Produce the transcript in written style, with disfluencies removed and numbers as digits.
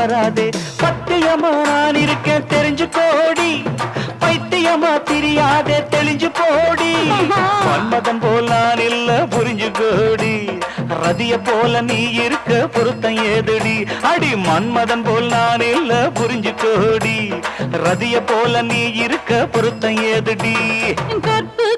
வராதே. பத்தியமா நான் இருக்கேன் தெரிஞ்சு கோடி, பைத்தியமா தெரியாதே தெளிஞ்சு போடி. மன்மதன் போல் நான் இல்ல புரிஞ்சு கோடி, ரதிய போல நீ இருக்க பொருத்தம் ஏதுடி. அடி மன்மதன் போல் நான் இல்ல புரிஞ்சு கோடி, ரதிய போல நீ இருக்க பொருத்தம் ஏதுடி. கற்பு